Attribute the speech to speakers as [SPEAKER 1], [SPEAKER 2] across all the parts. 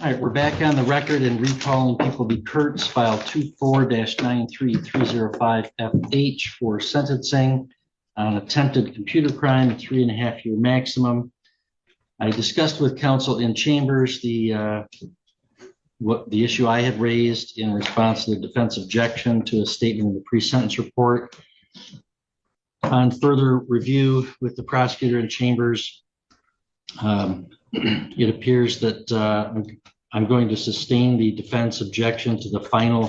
[SPEAKER 1] All right, we're back on the record and recalling People v. Kurtz, file 24-93305FH for sentencing on attempted computer crime, a 3.5-year maximum. I discussed with counsel in chambers the issue I had raised in response to the defense objection to a statement in the pre-sentence report. On further review with the prosecutor in chambers, it appears that I'm going to sustain the defense objection to the final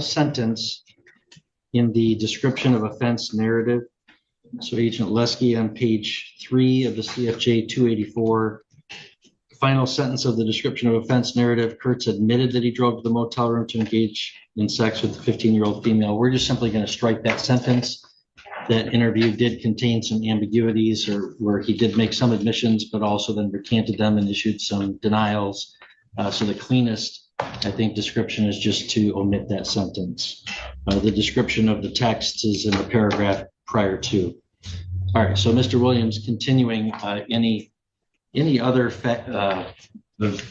[SPEAKER 1] sentence in the description of offense narrative. So Agent Lesky on page 3 of the CFJ 284, final sentence of the description of offense narrative, Kurtz admitted that he drove to the motel room to engage in sex with the 15-year-old female. We're just simply going to strike that sentence. That interview did contain some ambiguities, or where he did make some admissions, but also then recanted them and issued some denials. So the cleanest, I think, description is just to omit that sentence. The description of the text is in the paragraph prior to. All right, so Mr. Williams, continuing, any other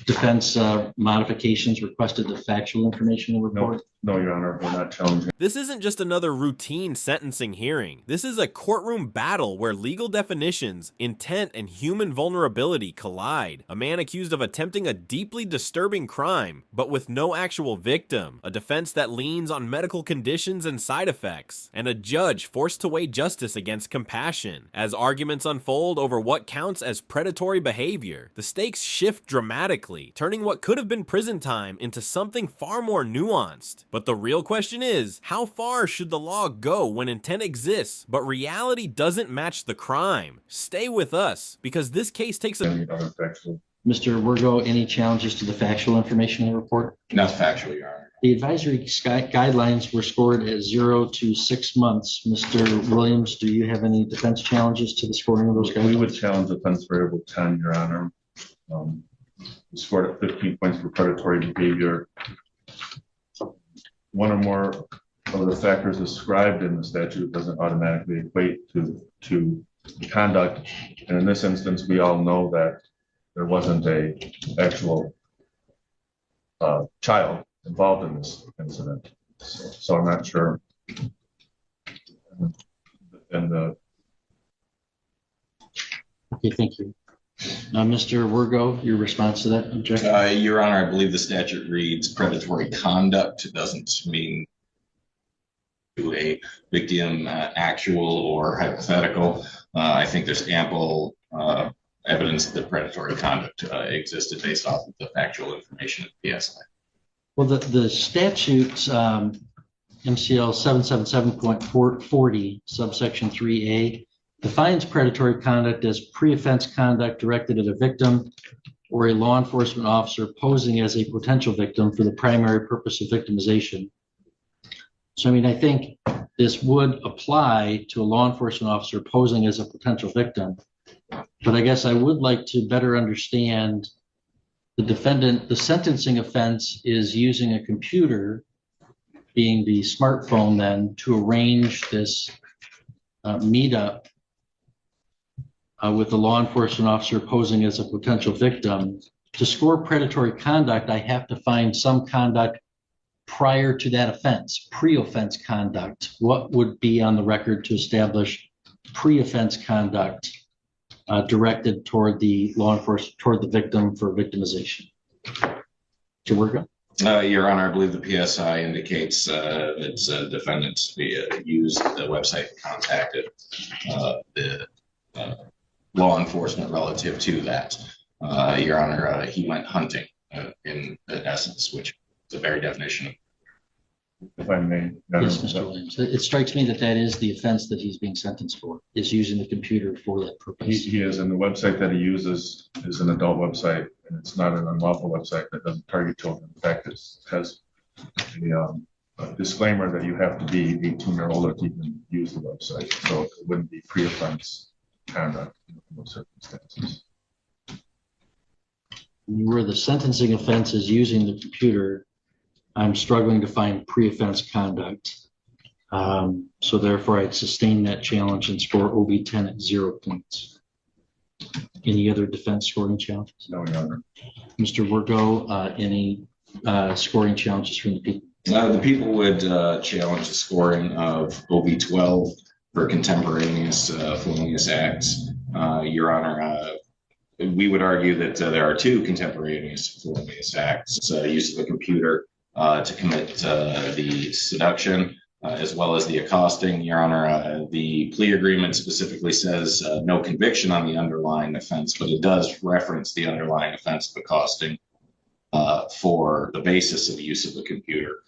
[SPEAKER 1] defense modifications requested the factual information in the report?
[SPEAKER 2] No, Your Honor, we're not challenging.
[SPEAKER 3] This isn't just another routine sentencing hearing. This is a courtroom battle where legal definitions, intent, and human vulnerability collide. A man accused of attempting a deeply disturbing crime, but with no actual victim. A defense that leans on medical conditions and side effects. And a judge forced to weigh justice against compassion. As arguments unfold over what counts as predatory behavior, the stakes shift dramatically, turning what could have been prison time into something far more nuanced. But the real question is, how far should the law go when intent exists, but reality doesn't match the crime? Stay with us, because this case takes a...
[SPEAKER 1] Mr. Wirgo, any challenges to the factual information in the report?
[SPEAKER 4] Not factual, Your Honor.
[SPEAKER 1] The advisory guidelines were scored at 0 to 6 months. Mr. Williams, do you have any defense challenges to the scoring of those guidelines?
[SPEAKER 2] We would challenge offense variable 10, Your Honor. We scored at 15 points for predatory behavior. One or more of the factors described in the statute doesn't automatically equate to the conduct. And in this instance, we all know that there wasn't an actual child involved in this incident. So I'm not sure.
[SPEAKER 1] Okay, thank you. Mr. Wirgo, your response to that objection?
[SPEAKER 4] Your Honor, I believe the statute reads predatory conduct. It doesn't mean to a victim actual or hypothetical. I think there's ample evidence that predatory conduct existed based off of the factual information at PSI.
[SPEAKER 1] Well, the statute, MCL 777.40, subsection 3A, defines predatory conduct as pre-offense conduct directed at a victim or a law enforcement officer posing as a potential victim for the primary purpose of victimization. So, I mean, I think this would apply to a law enforcement officer posing as a potential victim, but I guess I would like to better understand the defendant. The sentencing offense is using a computer, being the smartphone then, to arrange this meetup with the law enforcement officer posing as a potential victim. To score predatory conduct, I have to find some conduct prior to that offense, pre-offense conduct. What would be on the record to establish pre-offense conduct directed toward the law enforcement, toward the victim for victimization? Mr. Wirgo?
[SPEAKER 4] Your Honor, I believe the PSI indicates that defendants used the website and contacted the law enforcement relative to that. Your Honor, he went hunting in essence, which is the very definition.
[SPEAKER 2] If I may.
[SPEAKER 1] Yes, Mr. Williams. It strikes me that is the offense that he's being sentenced for, is using the computer for that purpose.
[SPEAKER 2] He is, and the website that he uses is an adult website, and it's not an unlawful website that doesn't target children. In fact, it has a disclaimer that you have to be 18 or older to even use the website, so it wouldn't be pre-offense conduct in those circumstances.
[SPEAKER 1] Where the sentencing offense is using the computer, I'm struggling to find pre-offense conduct. So therefore, I'd sustain that challenge and score OB 10 at 0 points. Any other defense scoring challenges?
[SPEAKER 2] No, Your Honor.
[SPEAKER 1] Mr. Virgo, any scoring challenges from the people?
[SPEAKER 4] The people would challenge the scoring of OB-12 for contemporaneous felonious acts. Your Honor, we would argue that there are two contemporaneous felonious acts: use of a computer to commit the seduction, as well as the accosting. Your Honor, the plea agreement specifically says no conviction on the underlying offense, but it does reference the underlying offense of accosting for the basis of use of the computer.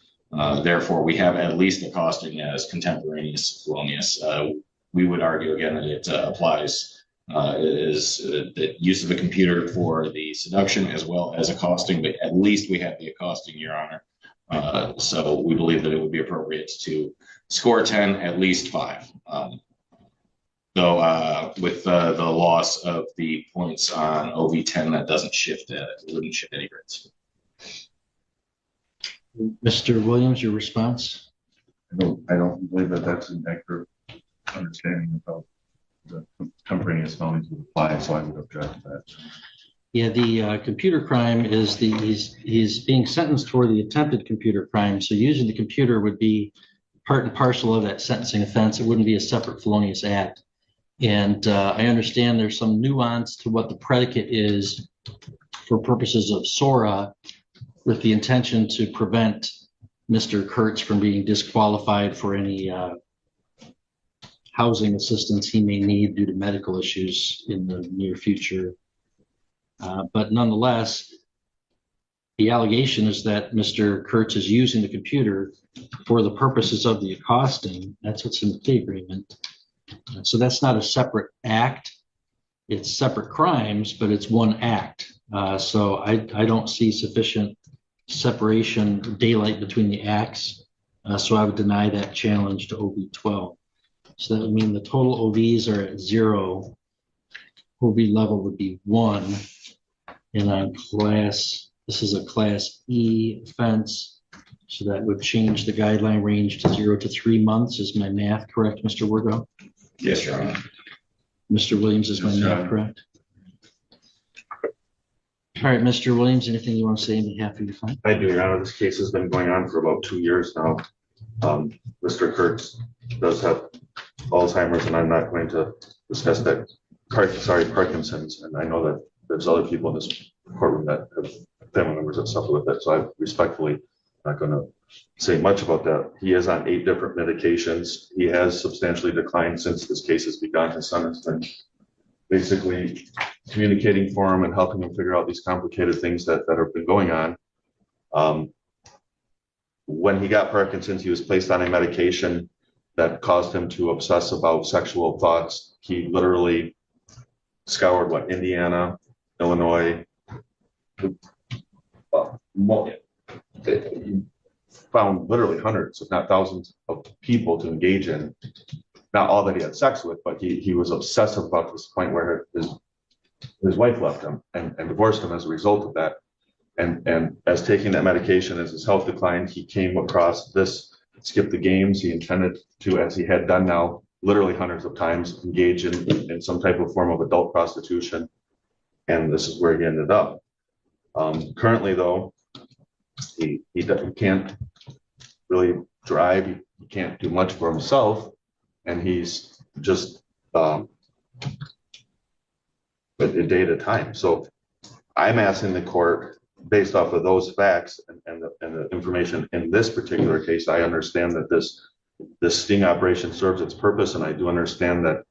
[SPEAKER 4] Therefore, we have at least accosting as contemporaneous felonious. We would argue again that it applies the use of a computer for the seduction as well as accosting, but at least we have the accosting, Your Honor. So we believe that it would be appropriate to score 10, at least 5. Though with the loss of the points on OV10, that doesn't shift it. It wouldn't shift any grades.
[SPEAKER 1] Mr. Williams, your response?
[SPEAKER 2] I don't believe that that's an accurate understanding of how the contemporaneous felonies would apply, so I would object to that.
[SPEAKER 1] Yeah, the computer crime is he's being sentenced for the attempted computer crime. So using the computer would be part and parcel of that sentencing offense. It wouldn't be a separate felonious act. And I understand there's some nuance to what the predicate is for purposes of SORA, with the intention to prevent Mr. Kurtz from being disqualified for any housing assistance he may need due to medical issues in the near future. But nonetheless, the allegation is that Mr. Kurtz is using the computer for the purposes of the accosting. That's what's in the plea agreement. So that's not a separate act. It's separate crimes, but it's one act. So I don't see sufficient separation, daylight between the acts. So I would deny that challenge to OB-12. So that would mean the total OVs are at 0. OV level would be 1. And on class, this is a class E offense. So that would change the guideline range to 0 to 3 months. Is my math correct, Mr. Wirgo?
[SPEAKER 4] Yes, Your Honor.
[SPEAKER 1] Mr. Williams, is my math correct? All right, Mr. Williams, anything you want to say on behalf of your client?
[SPEAKER 5] I do, Your Honor. This case has been going on for about 2 years now. Mr. Kurtz does have Alzheimer's, and I'm not going to discuss that. Parkinson's, and I know that there's other people in this courtroom that have family members that suffer with it, so I respectfully not going to say much about that. He is on 8 different medications. He has substantially declined since this case has begun. His son has been basically communicating for him and helping him figure out these complicated things that have been going on. When he got Parkinson's, he was placed on a medication that caused him to obsess about sexual thoughts. He literally scoured Indiana, Illinois. He found literally hundreds, if not thousands, of people to engage in. Not all that he had sex with, but he was obsessive about this point where his wife left him and divorced him as a result of that. And as taking that medication, as his health declined, he came across this: skip the games. He intended to, as he had done now, literally hundreds of times, engage in some type of form of adult prostitution. And this is where he ended up. Currently, though, he can't really drive. He can't do much for himself. And he's just a day at a time. So I'm asking the court, based off of those facts and the information in this particular case, I understand that this sting operation serves its purpose, and I do understand that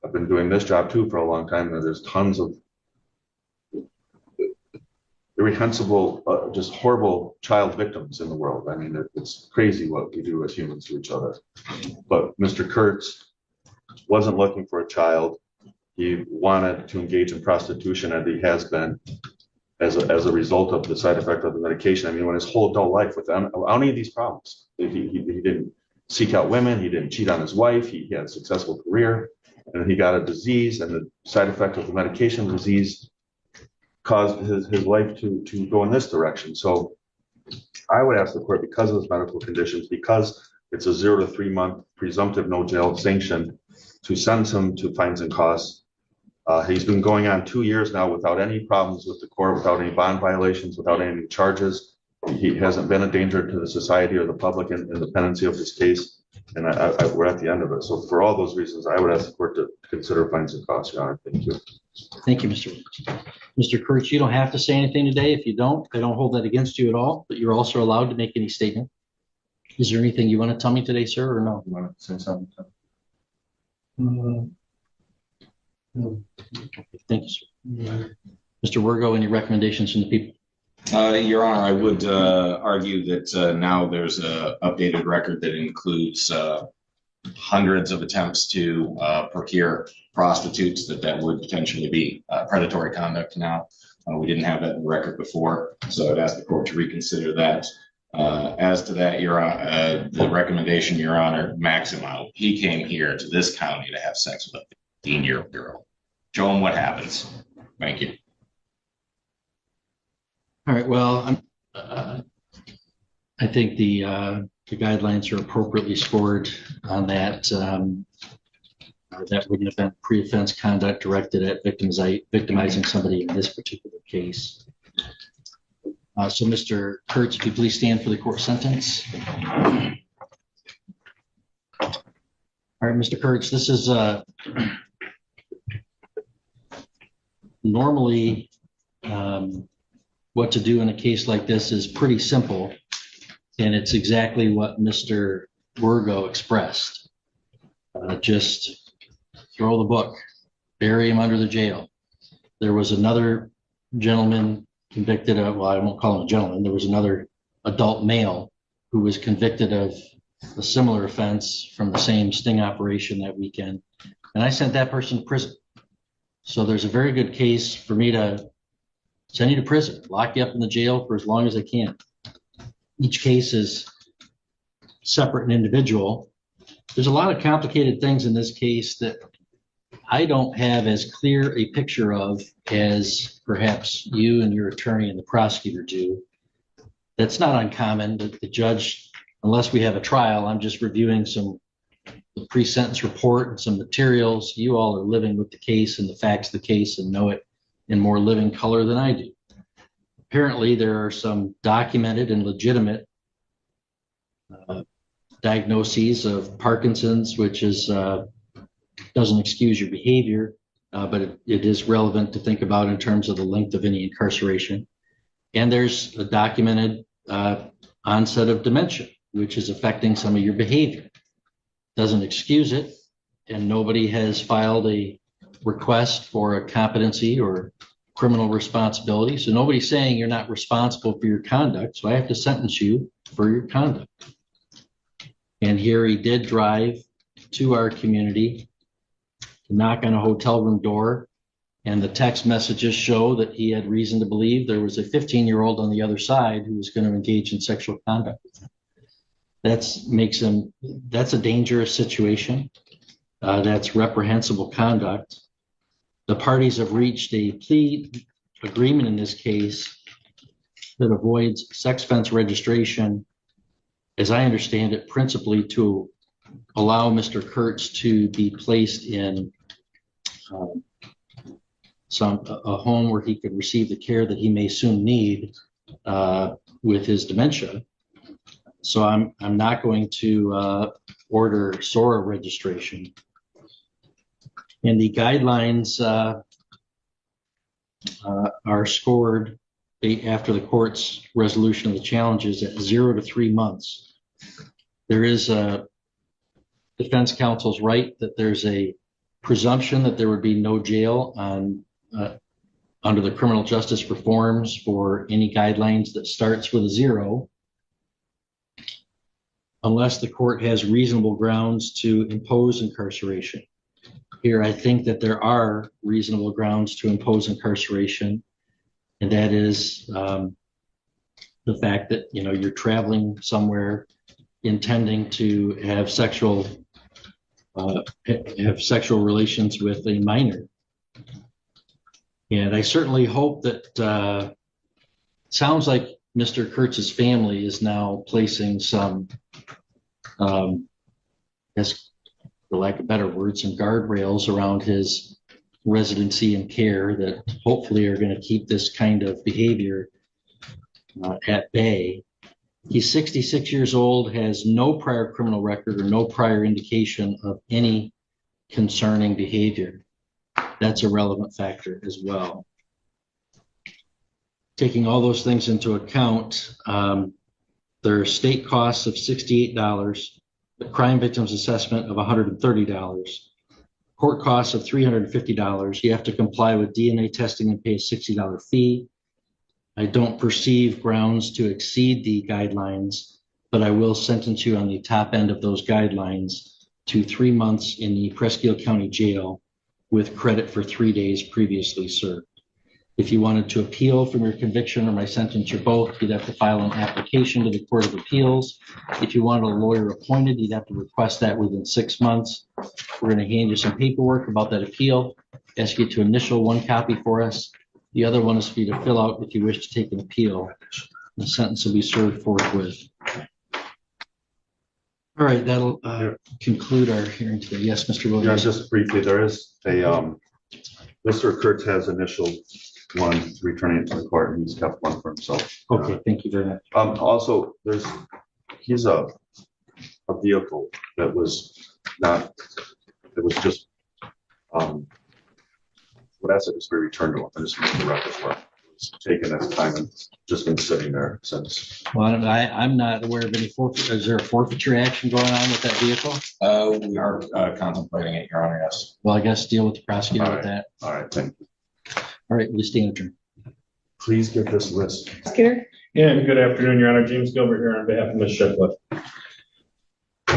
[SPEAKER 5] I've been doing this job too for a long time, and there's tons of reprehensible, just horrible child victims in the world. I mean, it's crazy what we do as humans to each other. But Mr. Kurtz wasn't looking for a child. He wanted to engage in prostitution, and he has been, as a result of the side effect of the medication. I mean, when his whole adult life without any of these problems, he didn't seek out women, he didn't cheat on his wife, he had a successful career, and he got a disease, and the side effect of the medication disease caused his life to go in this direction. So I would ask the court, because of his medical conditions, because it's a 0 to 3 month presumptive no jail sanction, to sentence him to fines and costs He's been going on 2 years now without any problems with the court, without any bond violations, without any charges. He hasn't been a danger to the society or the public in the pendency of this case. And we're at the end of it. So for all those reasons, I would ask the court to consider fines and costs, Your Honor. Thank you.
[SPEAKER 1] Thank you, Mr. Kurtz. You don't have to say anything today. If you don't, I don't hold that against you at all, but you're also allowed to make any statement. Is there anything you want to tell me today, sir, or no?
[SPEAKER 2] You want to say something?
[SPEAKER 1] Thank you, sir. Mr. Wirgo, any recommendations from the people?
[SPEAKER 4] Your Honor, I would argue that now there's an updated record that includes hundreds of attempts to procure prostitutes, that would potentially be predatory conduct now. We didn't have that in the record before, so I'd ask the court to reconsider that. As to that, Your Honor, the recommendation, Your Honor, Maximo, he came here to this county to have sex with a 15-year-old girl. Show him what happens. Thank you.
[SPEAKER 1] All right, well, I think the guidelines are appropriately scored on that. That wouldn't have been pre-offense conduct directed at victimizing somebody in this particular case. So, Mr. Kurtz, if you please stand for the court sentence. All right, Mr. Kurtz, this is normally what to do in a case like this is pretty simple, and it's exactly what Mr. Wirgo expressed. Just throw the book, bury him under the jail. There was another gentleman convicted of, well, I won't call him a gentleman, there was another adult male who was convicted of a similar offense from the same sting operation that weekend, and I sent that person to prison. So there's a very good case for me to send you to prison, lock you up in the jail for as long as I can. Each case is separate and individual. There's a lot of complicated things in this case that I don't have as clear a picture of as perhaps you and your attorney and the prosecutor do. That's not uncommon. The judge, unless we have a trial, I'm just reviewing the pre-sentence report and some materials. You all are living with the case and the facts of the case and know it in more living color than I do. Apparently, there are some documented and legitimate diagnoses of Parkinson's, which is doesn't excuse your behavior, but it is relevant to think about in terms of the length of any incarceration. And there's a documented onset of dementia, which is affecting some of your behavior. Doesn't excuse it, and nobody has filed a request for a competency or criminal responsibility. So nobody's saying you're not responsible for your conduct. So I have to sentence you for your conduct. And here he did drive to our community to knock on a hotel room door, and the text messages show that he had reason to believe there was a 15-year-old on the other side who was going to engage in sexual conduct with him. That's a dangerous situation. That's reprehensible conduct. The parties have reached a plea agreement in this case that avoids sex offense registration, as I understand it, principally to allow Mr. Kurtz to be placed in a home where he could receive the care that he may soon need with his dementia. So I'm not going to order SORA registration. And the guidelines are scored after the court's resolution of the challenges at 0 to 3 months. There is a defense counsel's right that there's a presumption that there would be no jail under the criminal justice reforms for any guidelines that starts with a 0, unless the court has reasonable grounds to impose incarceration. Here, I think that there are reasonable grounds to impose incarceration, and that is the fact that you're traveling somewhere intending to have sexual relations with a minor. And I certainly hope that sounds like Mr. Kurtz's family is now placing some, as for lack of better words, some guardrails around his residency and care that hopefully are going to keep this kind of behavior at bay. He's 66 years old, has no prior criminal record or no prior indication of any concerning behavior. That's a relevant factor as well. Taking all those things into account, there are state costs of $68, the crime victims assessment of $130, court costs of $350. You have to comply with DNA testing and pay a $60 fee. I don't perceive grounds to exceed the guidelines, but I will sentence you on the top end of those guidelines to 3 months in the Presque County Jail with credit for 3 days previously served. If you wanted to appeal from your conviction or my sentence or both, you'd have to file an application to the Court of Appeals. If you wanted a lawyer appointed, you'd have to request that within 6 months. We're going to hand you some paperwork about that appeal, ask you to initial one copy for us. The other one is for you to fill out if you wish to take an appeal. The sentence will be served forthwith. All right, that'll conclude our hearing today. Yes, Mr. Williams.
[SPEAKER 5] Yeah, just briefly, there is a, Mr. Kurtz has initial one returning it to the court, and he's kept one for himself.
[SPEAKER 1] Okay, thank you very much.
[SPEAKER 5] Also, he's a vehicle that was not, it was just, what asset is to be returned to him, and just the record for it. It's taken at the time and just been sitting there since.
[SPEAKER 1] Well, I'm not aware of any forfeiture. Is there a forfeiture action going on with that vehicle?
[SPEAKER 4] We are contemplating it, Your Honor, yes.
[SPEAKER 1] Well, I guess deal with the prosecutor with that.
[SPEAKER 5] All right, thank you.
[SPEAKER 1] All right, we stand adjourned.
[SPEAKER 5] Please give this list.
[SPEAKER 6] Prosecutor?
[SPEAKER 7] Yeah, good afternoon, Your Honor. James Gilbert here on behalf of Ms. Shiflett.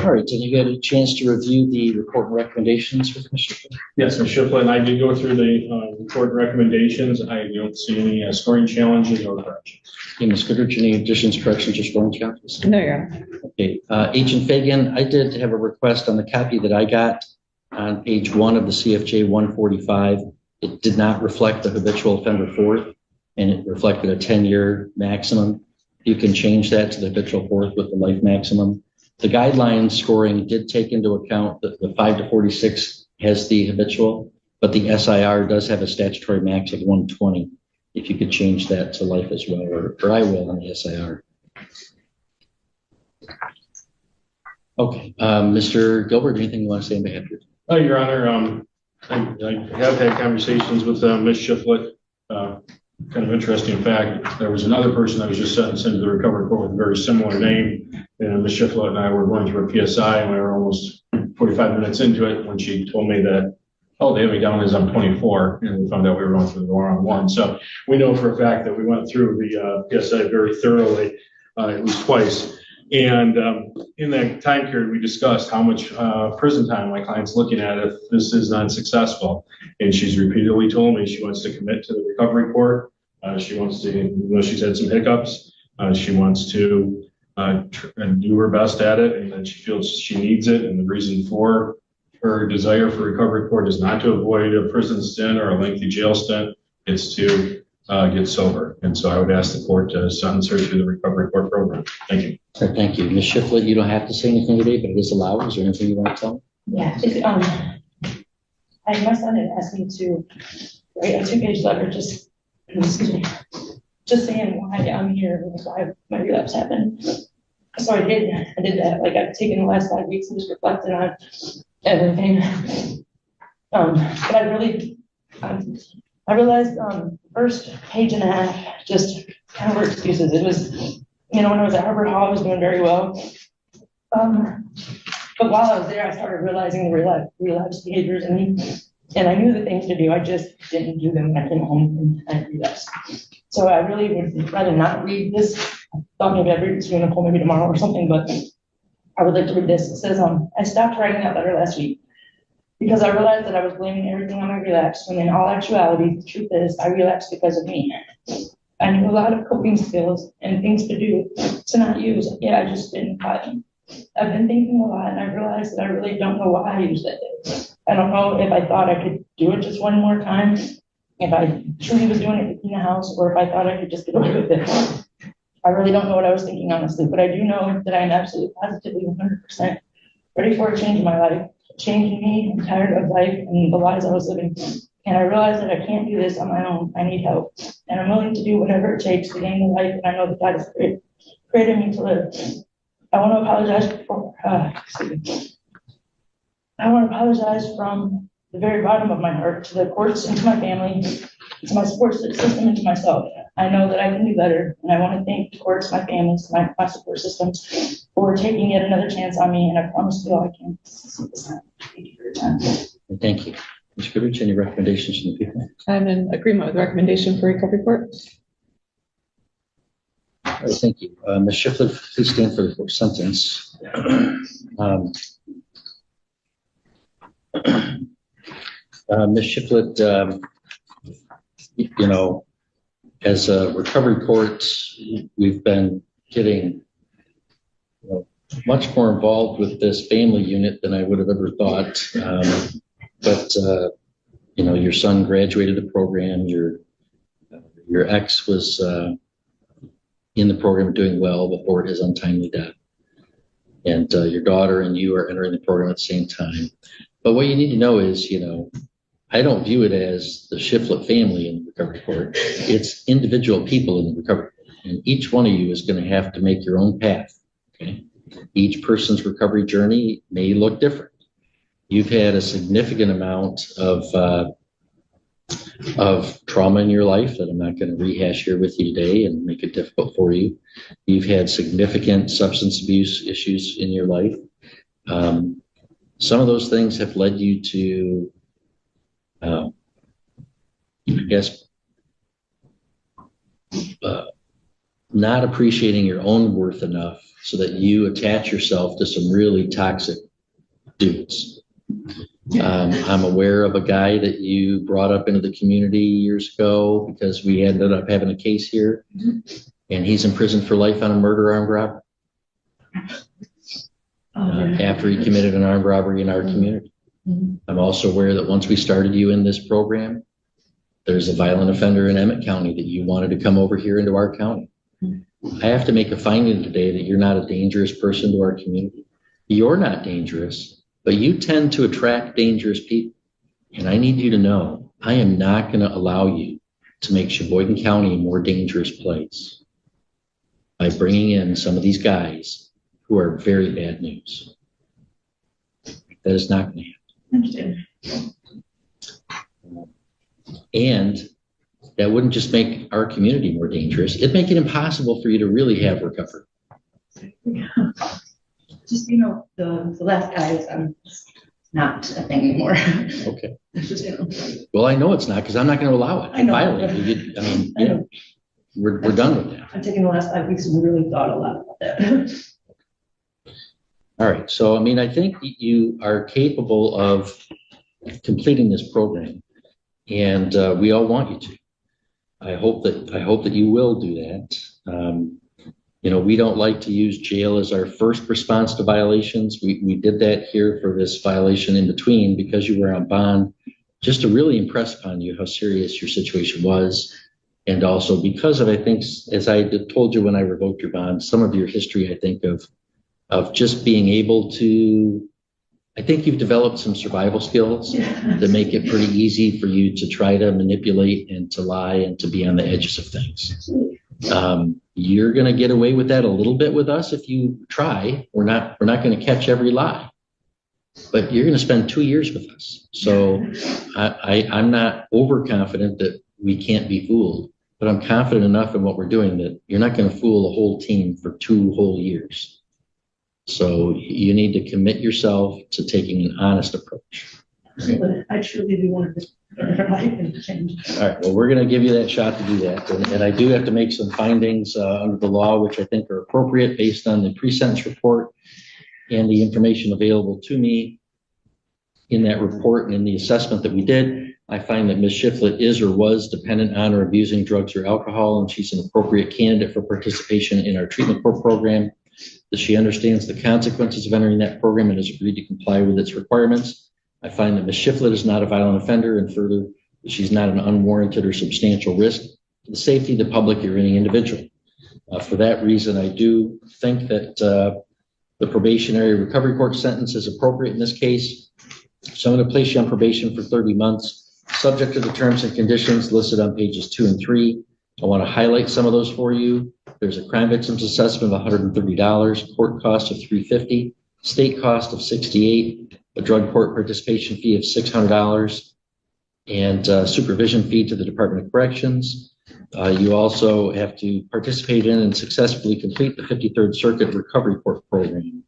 [SPEAKER 1] All right, did you get a chance to review the report and recommendations with Mr. Shiflett?
[SPEAKER 7] Yes, Ms. Shiflett and I did go through the report recommendations. I don't see any scoring challenges or corrections.
[SPEAKER 1] Okay, Ms. Goodrich, any additions, corrections, or scoring challenges?
[SPEAKER 6] No, Your Honor.
[SPEAKER 1] Okay, Agent Fagan, I did have a request on the copy that I got on page 1 of the CFJ 145. It did not reflect the habitual offender fourth, and it reflected a 10-year maximum. You can change that to the habitual fourth with the life maximum. The guideline scoring did take into account that the 5 to 46 has the habitual, but the SIR does have a statutory max of 120. If you could change that to life as well, or I will on the SIR. Okay, Mr. Gilbert, anything you want to say on behalf of you?
[SPEAKER 7] Your Honor, I have had conversations with Ms. Shiflett. Kind of interesting fact, there was another person that was just sentenced into the recovery court with a very similar name. And Ms. Shiflett and I were going through a PSI, and we were almost 45 minutes into it when she told me that, oh, they have me down as I'm 24, and we found out we were going through the wrong one. So we know for a fact that we went through the PSI very thoroughly, at least twice. And in that time period, we discussed how much prison time my client's looking at if this is unsuccessful. And she's repeatedly told me she wants to commit to the recovery court. She wants to, even though she's had some hiccups, she wants to do her best at it, and that she feels she needs it. And the reason for her desire for recovery court is not to avoid a prison stint or a lengthy jail stint. It's to get sober. And so I would ask the court to sentence her to the recovery court program. Thank you.
[SPEAKER 1] Sir, thank you. Ms. Shiflett, you don't have to say anything today, but it is allowed. Is there anything you want to tell me?
[SPEAKER 6] Yeah, my son had asked me to write a 2-page letter just saying why I'm here and why my relapse happened. So I did that. Like, I've taken the last 5 weeks and just reflected on everything. But I realized first page and a half just kind of were excuses. It was, when I was at Harvard Hall, I was doing very well. But while I was there, I started realizing the relapse behaviors in me. And I knew the things to do. I just didn't do them when I came home and I relapsed. So I really would rather not read this. I thought maybe I'd read it to Nicole maybe tomorrow or something, but I would like to read this. It says, I stopped writing that letter last week because I realized that I was blaming everything on my relapse, when in all actuality, the truth is I relapsed because of me. I knew a lot of coping skills and things to do to not use. Yeah, I just didn't apply them. I've been thinking a lot, and I realized that I really don't know why I used that day. I don't know if I thought I could do it just one more time, if I truly was doing it to clean the house, or if I thought I could just get away with it. I really don't know what I was thinking, honestly, but I do know that I am absolutely positively 100% ready for a change in my life. A change in me. I'm tired of life and the lies I was living. And I realize that I can't do this on my own. I need help. And I'm willing to do whatever it takes to gain the life and I know that God has created me to live. I want to apologize for, I want to apologize from the very bottom of my heart to the courts and to my family, to my support system and to myself. I know that I can do better. And I want to thank the courts, my family, my support systems for taking yet another chance on me. And I promise you all I can see this time. Thank you for your time.
[SPEAKER 1] Thank you. Ms. Goodrich, any recommendations from the people?
[SPEAKER 8] I'm in agreement with the recommendation for recovery court.
[SPEAKER 1] All right, thank you. Ms. Shiflett, please stand for the sentence. Ms. Shiflett, you know, as a recovery court, we've been getting much more involved with this family unit than I would have ever thought. But you know, your son graduated the program. Your ex was in the program doing well before his untimely death, and your daughter and you are entering the program at the same time. But what you need to know is, you know, I don't view it as the Shiflett family in the recovery court. It's individual people in the recovery court, and each one of you is going to have to make your own path. Okay, each person's recovery journey may look different. You've had a significant amount of trauma in your life that I'm not going to rehash here with you today and make it difficult for you. You've had significant substance abuse issues in your life. Some of those things have led you to, I guess, not appreciating your own worth enough so that you attach yourself to some really toxic dudes. I'm aware of a guy that you brought up into the community years ago because we ended up having a case here, and he's in prison for life on a murder armed robbery after he committed an armed robbery in our community. I'm also aware that once we started you in this program, there's a violent offender in Emmett County that you wanted to come over here into our county. I have to make a finding today that you're not a dangerous person to our community. You're not dangerous, but you tend to attract dangerous people. And I need you to know, I am not going to allow you to make Sheboygan County a more dangerous place by bringing in some of these guys who are very bad news. That is not going to happen. And that wouldn't just make our community more dangerous, it'd make it impossible for you to really have recovery.
[SPEAKER 6] Just, you know, the last guy is not a thing anymore.
[SPEAKER 1] Okay.
[SPEAKER 6] Just, you know.
[SPEAKER 1] Well, I know it's not because I'm not going to allow it.
[SPEAKER 6] I know.
[SPEAKER 1] Violently. I mean, you know, we're done with that.
[SPEAKER 6] I've taken the last 5 weeks and really thought a lot about that.
[SPEAKER 1] All right. So, I mean, I think you are capable of completing this program, and we all want you to. I hope that you will do that. You know, we don't like to use jail as our first response to violations. We did that here for this violation in between because you were on bond, just to really impress upon you how serious your situation was. And also because of, I think, as I told you when I revoked your bond, some of your history, I think, of just being able to, I think you've developed some survival skills that make it pretty easy for you to try to manipulate and to lie and to be on the edges of things. You're going to get away with that a little bit with us if you try. We're not going to catch every lie, but you're going to spend 2 years with us. So I'm not overconfident that we can't be fooled, but I'm confident enough in what we're doing that you're not going to fool a whole team for 2 whole years. So you need to commit yourself to taking an honest approach.
[SPEAKER 6] But I truly do want to change.
[SPEAKER 1] All right, well, we're going to give you that shot to do that. And I do have to make some findings under the law, which I think are appropriate based on the pre-sentence report and the information available to me in that report and in the assessment that we did. I find that Ms. Shiflett is or was dependent on or abusing drugs or alcohol, and she's an appropriate candidate for participation in our treatment court program. That she understands the consequences of entering that program and has agreed to comply with its requirements. I find that Ms. Shiflett is not a violent offender, and further, that she's not an unwarranted or substantial risk to the safety of the public or any individual. For that reason, I do think that the probationary recovery court sentence is appropriate in this case. So I'm going to place you on probation for 30 months, subject to the terms and conditions listed on pages 2 and 3. I want to highlight some of those for you. There's a crime victims assessment of $130, court cost of $350, state cost of $68, a drug court participation fee of $600, and supervision fee to the Department of Corrections. You also have to participate in and successfully complete the 53rd Circuit Recovery Court program.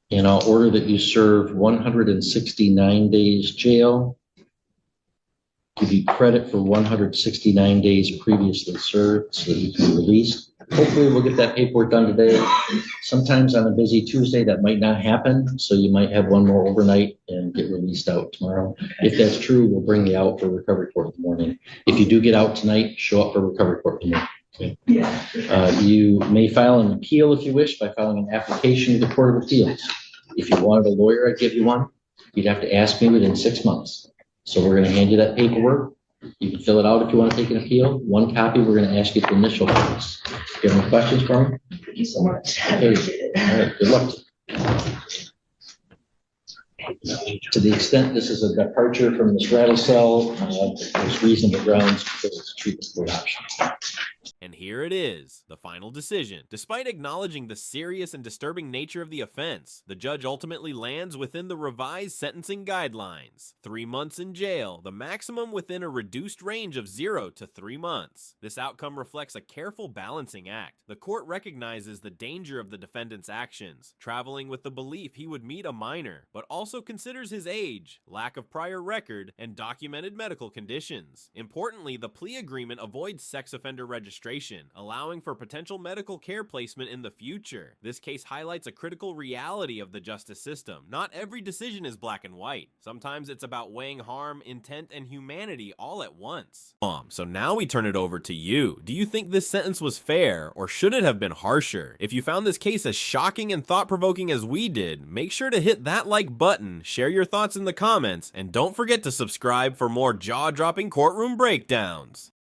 [SPEAKER 1] And I'll order that you serve 169 days jail. Give you credit for 169 days previously served so that you can be released. Hopefully we'll get that paperwork done today. Sometimes on a busy Tuesday that might not happen, so you might have one more overnight and get released out tomorrow. If that's true, we'll bring you out for recovery court in the morning. If you do get out tonight, show up for recovery court in the morning. Okay. You may file an appeal if you wish by filing an application to the Court of Appeals. If you wanted a lawyer, I'd give you one. You'd have to ask me within 6 months. So we're going to hand you that paperwork. You can fill it out if you want to take an appeal. One copy, we're going to ask you to initial this. Do you have any questions for me?
[SPEAKER 6] Thank you so much. I
[SPEAKER 1] Okay.
[SPEAKER 6] appreciate it.
[SPEAKER 1] All right, good luck. To the extent this is a departure from the straddle cell, there's reasonable grounds because it's a treatment court option.
[SPEAKER 3] And here it is, the final decision. Despite acknowledging the serious and disturbing nature of the offense, the judge ultimately lands within the revised sentencing guidelines. 3 months in jail, the maximum within a reduced range of 0 to 3 months. This outcome reflects a careful balancing act. The court recognizes the danger of the defendant's actions, traveling with the belief he would meet a minor, but also considers his age, lack of prior record, and documented medical conditions. Importantly, the plea agreement avoids sex offender registration, allowing for potential medical care placement in the future. This case highlights a critical reality of the justice system. Not every decision is black and white. Sometimes it's about weighing harm, intent, and humanity all at once. So now we turn it over to you. Do you think this sentence was fair, or should it have been harsher? If you found this case as shocking and thought-provoking as we did, make sure to hit that like button, share your thoughts in the comments, and don't forget to subscribe for more jaw-dropping courtroom breakdowns.